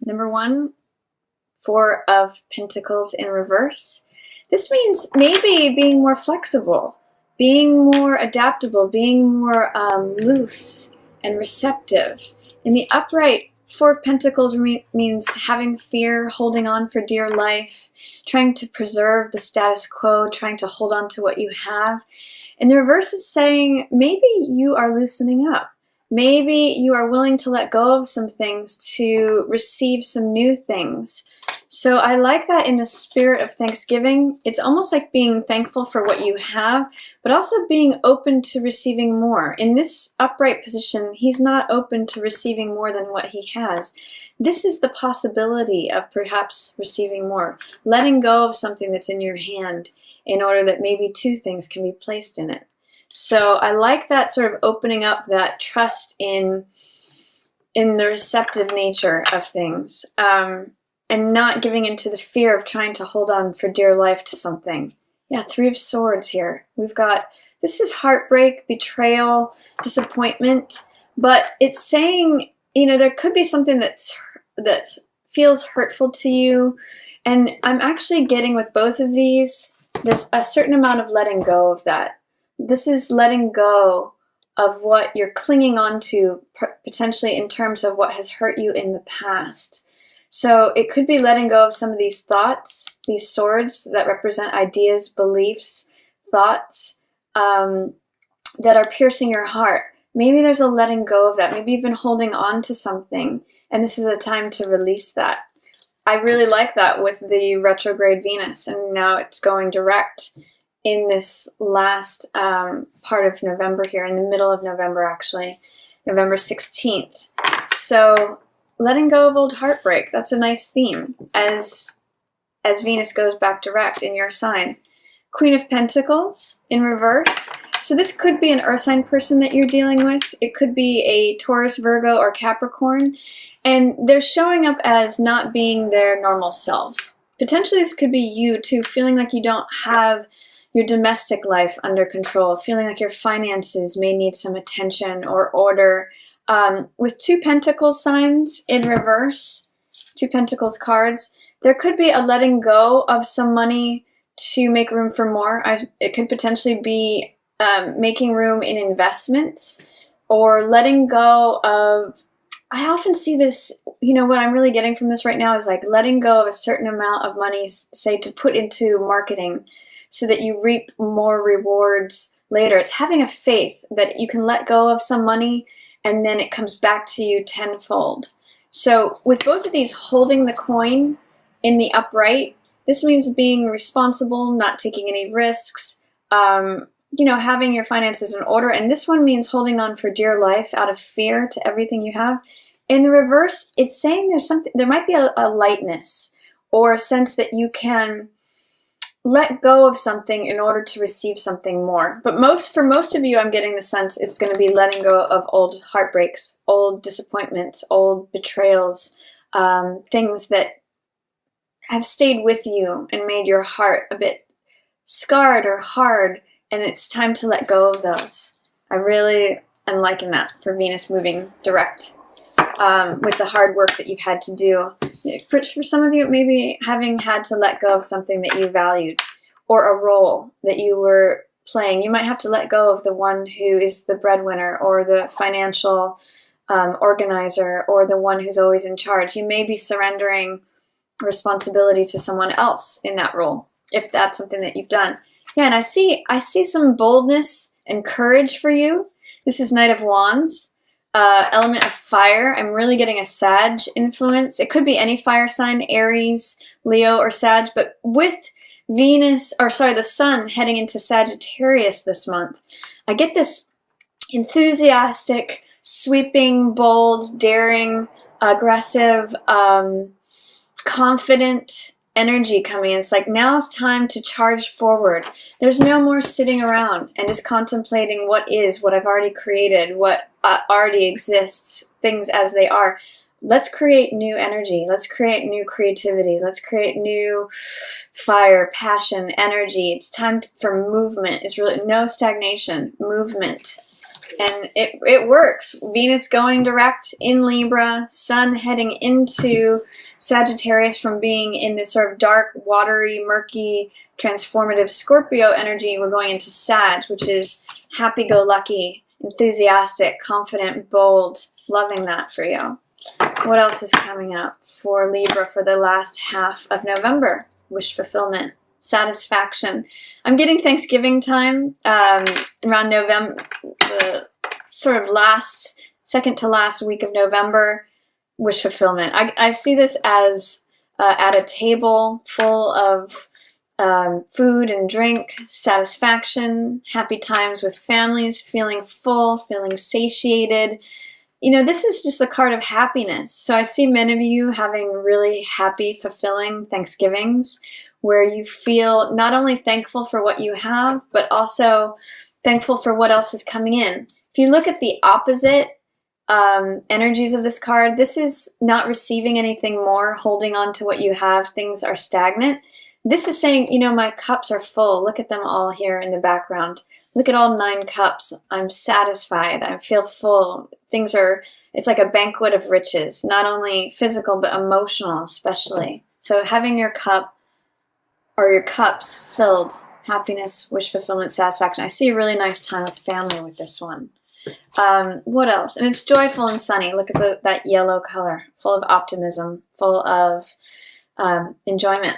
Number 1, 4 of Pentacles in reverse. This means maybe being more flexible, being more adaptable, being more loose and receptive. In the upright, 4 of Pentacles means having fear, holding on for dear life, trying to preserve the status quo, trying to hold on to what you have. And the reverse is saying maybe you are loosening up. Maybe you are willing to let go of some things to receive some new things. So I like that in the spirit of Thanksgiving. It's almost like being thankful for what you have, but also being open to receiving more. In this upright position, he's not open to receiving more than what he has. This is the possibility of perhaps receiving more, letting go of something that's in your hand in order that maybe 2 things can be placed in it. So I like that sort of opening up, that trust in the receptive nature of things. And not giving into the fear of trying to hold on for dear life to something. Yeah, 3 of Swords here. We've got, this is heartbreak, betrayal, disappointment, but it's saying, you know, there could be something that feels hurtful to you, and I'm actually getting with both of these, there's a certain amount of letting go of that. This is letting go of what you're clinging on to, potentially in terms of what has hurt you in the past. So it could be letting go of some of these thoughts, these swords that represent ideas, beliefs, thoughts that are piercing your heart. Maybe there's a letting go of that. Maybe you've been holding on to something, and this is a time to release that. I really like that with the retrograde Venus, and now it's going direct in this last part of November here, in the middle of November actually, November 16th. So letting go of old heartbreak, that's a nice theme as Venus goes back direct in your sign. Queen of Pentacles in reverse. So this could be an earth sign person that you're dealing with. It could be a Taurus, Virgo, or Capricorn. And they're showing up as not being their normal selves. Potentially this could be you too, feeling like you don't have your domestic life under control, feeling like your finances may need some attention or order. With 2 Pentacles signs in reverse, 2 Pentacles cards, there could be a letting go of some money to make room for more. It could potentially be making room in investments, or letting go of, I often see this, you know, what I'm really getting from this right now is like letting go of a certain amount of money, say, to put into marketing so that you reap more rewards later. It's having a faith that you can let go of some money and then it comes back to you tenfold. So with both of these, holding the coin in the upright, this means being responsible, not taking any risks, you know, having your finances in order. And this one means holding on for dear life out of fear to everything you have. In the reverse, it's saying there might be a lightness or a sense that you can let go of something in order to receive something more. But for most of you, I'm getting the sense it's going to be letting go of old heartbreaks, old disappointments, old betrayals, things that have stayed with you and made your heart a bit scarred or hard, and it's time to let go of those. I really am liking that for Venus moving direct with the hard work that you've had to do. For some of you, maybe having had to let go of something that you valued, or a role that you were playing. You might have to let go of the one who is the breadwinner, or the financial organizer, or the one who's always in charge. You may be surrendering responsibility to someone else in that role, if that's something that you've done. Yeah, and I see some boldness and courage for you. This is Knight of Wands. Element of fire. I'm really getting a Sag influence. It could be any fire sign, Aries, Leo, or Sag, but with the sun heading into Sagittarius this month, I get this enthusiastic, sweeping, bold, daring, aggressive, confident energy coming in. It's like, now's time to charge forward. There's no more sitting around and just contemplating what I've already created, what already exists, things as they are. Let's create new energy. Let's create new creativity. Let's create new fire, passion, energy. It's time for movement. It's really no stagnation, movement. And it works. Venus going direct in Libra, Sun heading into Sagittarius from being in this sort of dark, watery, murky, transformative Scorpio energy. We're going into Sag, which is happy-go-lucky, enthusiastic, confident, bold. Loving that for you. What else is coming up for Libra for the last half of November? Wish fulfillment, satisfaction. I'm getting Thanksgiving time around November, the sort of second to last week of November. Wish fulfillment. I see this as at a table full of food and drink, satisfaction, happy times with families, feeling full, feeling satiated. You know, this is just a card of happiness. So I see many of you having really happy, fulfilling Thanksgivings where you feel not only thankful for what you have, but also thankful for what else is coming in. If you look at the opposite energies of this card, this is not receiving anything more, holding on to what you have. Things are stagnant. This is saying, you know, my cups are full. Look at them all here in the background. Look at all 9 cups. I'm satisfied. I feel full. It's like a banquet of riches, not only physical, but emotional especially. So having your cup or your cups filled, happiness, wish fulfillment, satisfaction. I see a really nice time with family with this one. What else? And it's joyful and sunny. Look at that yellow color, full of optimism, full of enjoyment.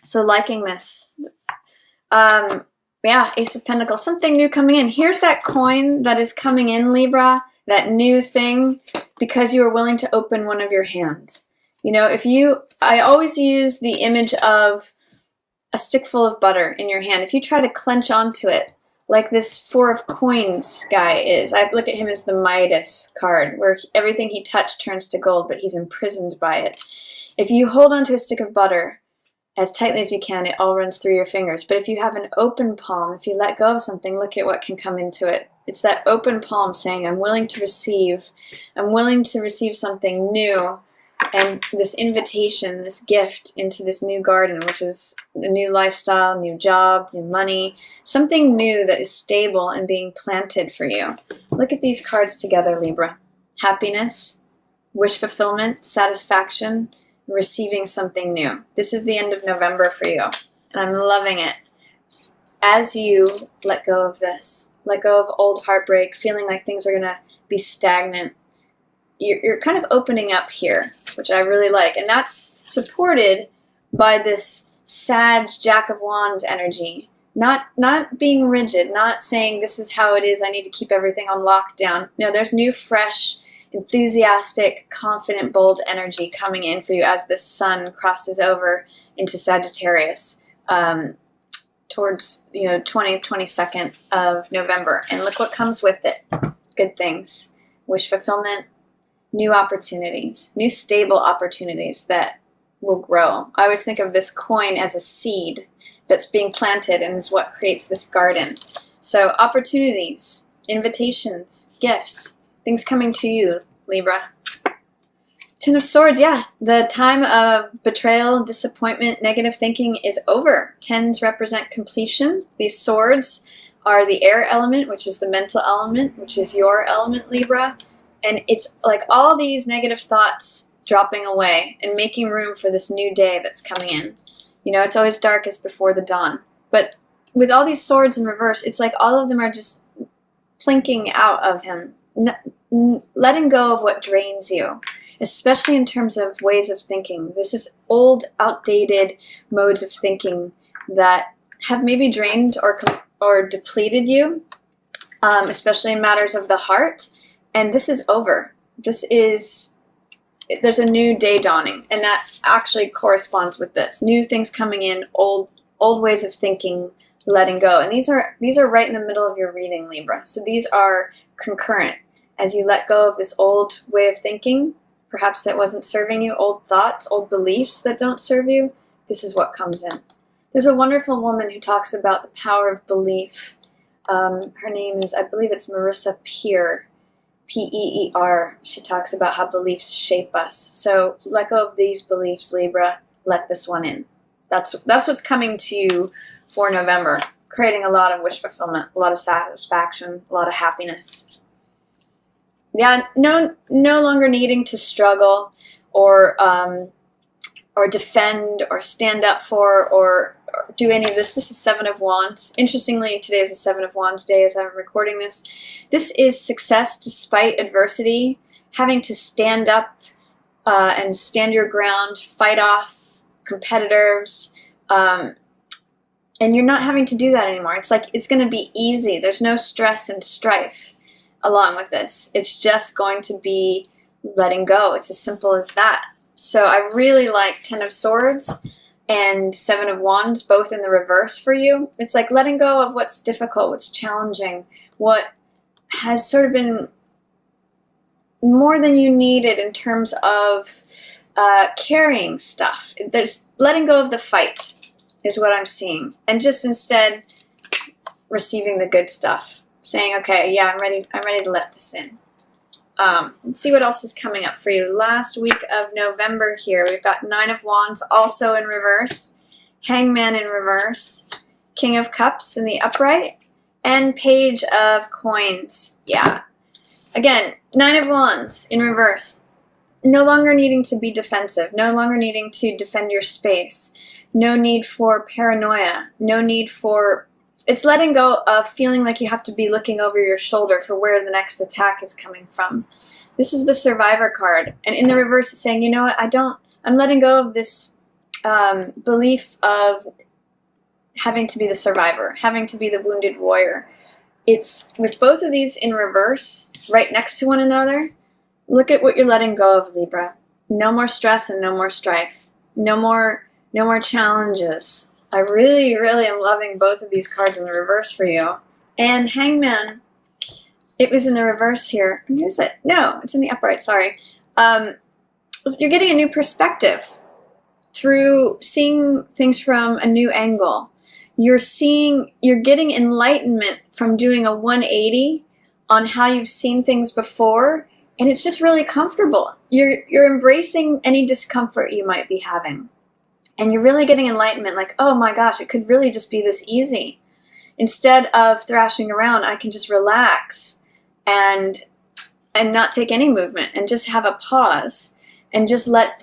So liking this. Yeah, Ace of Pentacles, something new coming in. Here's that coin that is coming in, Libra, that new thing, because you are willing to open one of your hands. You know, I always use the image of a stick full of butter in your hand. If you try to clench onto it, like this 4 of coins guy is, I look at him as the Midas card, where everything he touched turns to gold, but he's imprisoned by it. If you hold onto a stick of butter as tightly as you can, it all runs through your fingers. But if you have an open palm, if you let go of something, look at what can come into it. It's that open palm saying, I'm willing to receive something new, and this invitation, this gift into this new garden, which is a new lifestyle, new job, new money, something new that is stable and being planted for you. Look at these cards together, Libra. Happiness, wish fulfillment, satisfaction, receiving something new. This is the end of November for you, and I'm loving it. As you let go of this, let go of old heartbreak, feeling like things are going to be stagnant, you're kind of opening up here, which I really like, and that's supported by this Sag Jack of Wands energy. Not being rigid, not saying this is how it is, I need to keep everything on lockdown. No, there's new, fresh, enthusiastic, confident, bold energy coming in for you as the sun crosses over into Sagittarius towards 22nd of November. And look what comes with it. Good things. Wish fulfillment, new opportunities, new stable opportunities that will grow. I always think of this coin as a seed that's being planted and is what creates this garden. So opportunities, invitations, gifts, things coming to you, Libra. 10 of Swords, yeah. The time of betrayal, disappointment, negative thinking is over. 10s represent completion. These swords are the air element, which is the mental element, which is your element, Libra. And it's like all these negative thoughts dropping away and making room for this new day that's coming in. You know, it's always darkest before the dawn. But with all these swords in reverse, it's like all of them are just plinking out of him, letting go of what drains you, especially in terms of ways of thinking. This is old, outdated modes of thinking that have maybe drained or depleted you, especially in matters of the heart. And this is over. There's a new day dawning, and that actually corresponds with this. New things coming in, old ways of thinking, letting go. And these are right in the middle of your reading, Libra. So these are concurrent. As you let go of this old way of thinking, perhaps that wasn't serving you, old thoughts, old beliefs that don't serve you, this is what comes in. There's a wonderful woman who talks about the power of belief. Her name is, I believe it's Marissa Peer. Peer. She talks about how beliefs shape us. So let go of these beliefs, Libra. Let this one in. That's what's coming to you for November. creating a lot of wish fulfillment, a lot of satisfaction, a lot of happiness. Yeah, no longer needing to struggle or defend or stand up for or do any of this. This is Seven of Wands. Interestingly, today is a Seven of Wands day as I'm recording this. This is success despite adversity, having to stand up and stand your ground, fight off competitors, and you're not having to do that anymore. It's like it's going to be easy. There's no stress and strife along with this. It's just going to be letting go. It's as simple as that. So I really like Ten of Swords and Seven of Wands, both in the reverse for you. It's like letting go of what's difficult, what's challenging, what has sort of been more than you needed in terms of carrying stuff. There's letting go of the fight is what I'm seeing. And just instead receiving the good stuff. Saying, okay, yeah, I'm ready to let this in. Let's see what else is coming up for you. Last week of November here, we've got Nine of Wands also in reverse, Hangman in reverse, King of Cups in the upright, and Page of Coins. Yeah. Again, Nine of Wands in reverse. No longer needing to be defensive, no longer needing to defend your space, no need for paranoia, no need for... It's letting go of feeling like you have to be looking over your shoulder for where the next attack is coming from. This is the Survivor card. And in the reverse, it's saying, you know what, I'm letting go of this belief of having to be the survivor, having to be the wounded warrior. It's with both of these in reverse, right next to one another. Look at what you're letting go of, Libra. No more stress and no more strife. No more challenges. I really am loving both of these cards in the reverse for you. And Hangman, it was in the reverse here. Is it? No, it's in the upright, sorry. You're getting a new perspective through seeing things from a new angle. You're getting enlightenment from doing a 180 on how you've seen things before, and it's just really comfortable. You're embracing any discomfort you might be having. And you're really getting enlightenment, like, oh my gosh, it could really just be this easy. Instead of thrashing around, I can just relax and not take any movement and just have a pause and just let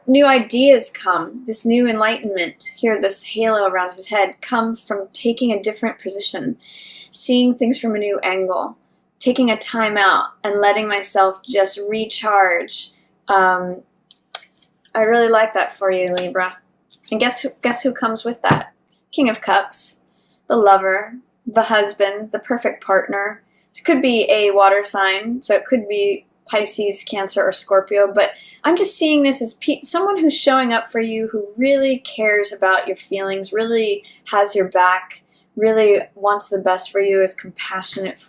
new ideas come. This new enlightenment here, this halo around his head, come from taking a different position, seeing things from a new angle, taking a time out and letting myself just recharge. I really like that for you, Libra. And guess who comes with that? King of Cups, the lover, the husband, the perfect partner. This could be a water sign, so it could be Pisces, Cancer, or Scorpio, but I'm just seeing this as someone who's showing up for you, who really cares about your feelings, really has your back, really wants the best for you, is compassionate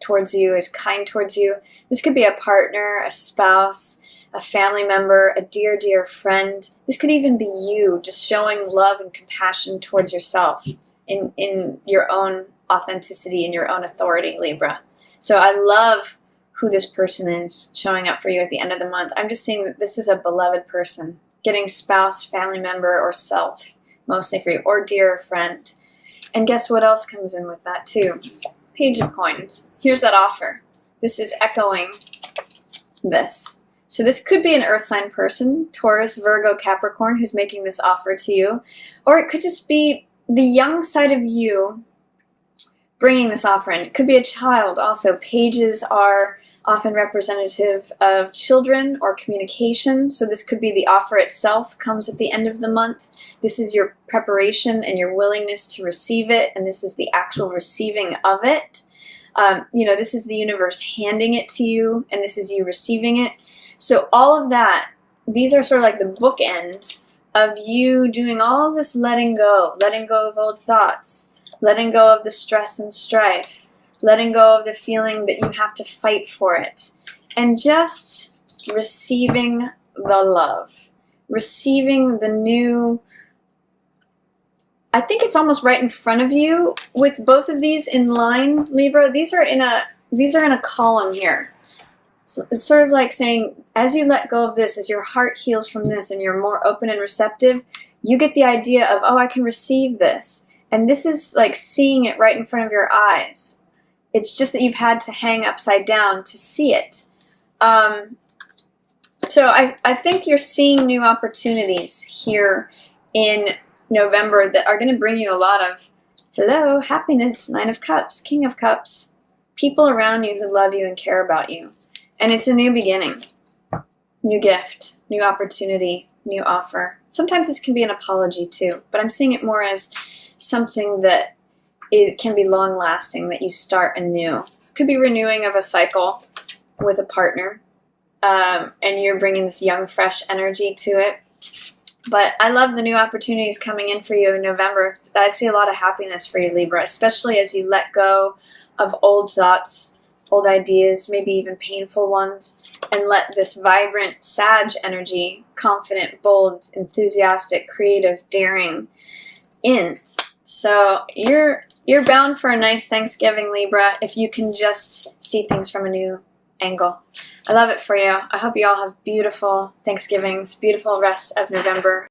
towards you, is kind towards you. This could be a partner, a spouse, a family member, a dear friend. This could even be you, just showing love and compassion towards yourself in your own authenticity and your own authority, Libra. So I love who this person is showing up for you at the end of the month. I'm just seeing that this is a beloved person, getting spouse, family member, or self, mostly for you, or dear friend. And guess what else comes in with that too? Page of Coins. Here's that offer. This is echoing this. So this could be an earth sign person, Taurus, Virgo, Capricorn, who's making this offer to you. Or it could just be the young side of you bringing this offer in. It could be a child also. Pages are often representative of children or communication. So this could be the offer itself comes at the end of the month. This is your preparation and your willingness to receive it. And this is the actual receiving of it. This is the universe handing it to you, and this is you receiving it. So all of that, these are sort of like the bookends of you doing all of this letting go of old thoughts, letting go of the stress and strife, letting go of the feeling that you have to fight for it, and just receiving the love, receiving the new. I think it's almost right in front of you with both of these in line, Libra. These are in a column here. So it's sort of like saying, as you let go of this, as your heart heals from this and you're more open and receptive, you get the idea of, oh, I can receive this. And this is like seeing it right in front of your eyes. It's just that you've had to hang upside down to see it. So I think you're seeing new opportunities here in November that are going to bring you a lot of, hello, happiness, 9 of Cups, King of Cups, people around you who love you and care about you. And it's a new beginning, new gift, new opportunity, new offer. Sometimes this can be an apology too, but I'm seeing it more as something that it can be long-lasting, that you start anew. It could be renewing of a cycle with a partner, and you're bringing this young, fresh energy to it. But I love the new opportunities coming in for you in November. I see a lot of happiness for you, Libra, especially as you let go of old thoughts, old ideas, maybe even painful ones, and let this vibrant Sag energy, confident, bold, enthusiastic, creative, daring, in. So you're bound for a nice Thanksgiving, Libra, if you can just see things from a new angle. I love it for you. I hope you all have beautiful Thanksgivings, beautiful rest of November.